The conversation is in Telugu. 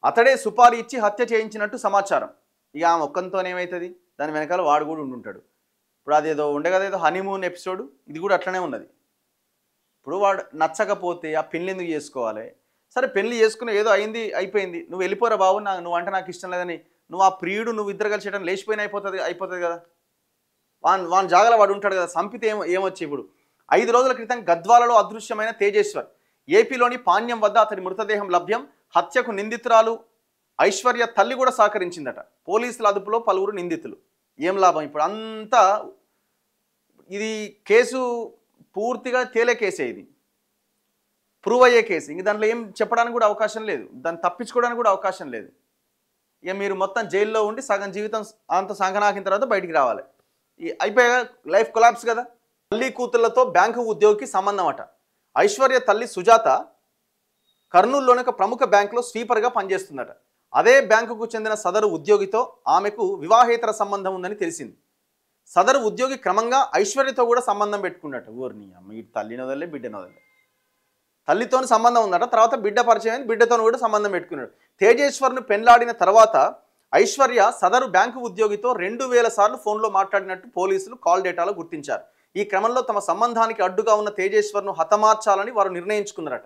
అతడే సుపారీ ఇచ్చి హత్య చేయించినట్టు సమాచారం. ఇక ఆమె ఒక్కంతోనే ఏమవుతుంది, దాని వెనకాల వాడు కూడా ఉండుంటాడు. ఇప్పుడు అదేదో ఉండే కదా, ఏదో హనీమూన్ ఎపిసోడ్, ఇది కూడా అట్లనే ఉన్నది. ఇప్పుడు వాడు నచ్చకపోతే ఆ పెళ్ళి ఎందుకు చేసుకోవాలి? సరే పెళ్లి చేసుకుని ఏదో అయింది అయిపోయింది, నువ్వు వెళ్ళిపోరా బాబు, నువ్వు అంటే నాకు ఇష్టం లేదని నువ్వు ఆ ప్రియుడు నువ్వు ఇద్దరు కలిసి చేయడం లేచిపోయిన అయిపోతుంది కదా. వాని జాగాలో వాడు ఉంటాడు కదా. సంపితే ఏమొచ్చి ఇప్పుడు 5 రోజుల క్రితం గద్వాలలో అదృశ్యమైన తేజేశ్వర్. ఏపీలోని పాణ్యం వద్ద అతడి మృతదేహం లభ్యం. హత్యకు నిందితురాలు ఐశ్వర్య తల్లి కూడా సహకరించిందట. పోలీసుల అదుపులో పలువురు నిందితులు. ఏం లాభం ఇప్పుడు అంతా? ఇది కేసు పూర్తిగా తేలే కేసే, ఇది ప్రూవ్ అయ్యే కేసు. ఇంక దాంట్లో ఏం చెప్పడానికి కూడా అవకాశం లేదు, దాన్ని తప్పించుకోవడానికి కూడా అవకాశం లేదు. ఇక మీరు మొత్తం జైల్లో ఉండి సగం జీవితం అంత సంగనాకిన తర్వాత బయటికి రావాలి. అయిపోయా, లైఫ్ కొలాప్స్ కదా. తల్లి కూతుళ్లతో బ్యాంకు ఉద్యోగికి సంబంధం అట. ఐశ్వర్య తల్లి సుజాత కర్నూలులోని ఒక ప్రముఖ బ్యాంకులో స్వీపర్గా పనిచేస్తుందట. అదే బ్యాంకుకు చెందిన సదరు ఉద్యోగితో ఆమెకు వివాహేతర సంబంధం ఉందని తెలిసింది. సదరు ఉద్యోగి క్రమంగా ఐశ్వర్యతో కూడా సంబంధం పెట్టుకున్నట్టు. ఊరిని అమ్మ, ఈ తల్లిని వదలే బిడ్డను వదలే. తల్లితో సంబంధం ఉందట, తర్వాత బిడ్డ పరిచయం, బిడ్డతో కూడా సంబంధం పెట్టుకున్నాడు. తేజేశ్వర్ను పెళ్లాడిన తర్వాత ఐశ్వర్య సదరు బ్యాంకు ఉద్యోగితో 2000 సార్లు ఫోన్లో మాట్లాడినట్టు పోలీసులు కాల్ డేటాలో గుర్తించారు. ఈ క్రమంలో తమ సంబంధానికి అడ్డుగా ఉన్న తేజేశ్వర్ను హతమార్చాలని వారు నిర్ణయించుకున్నారట.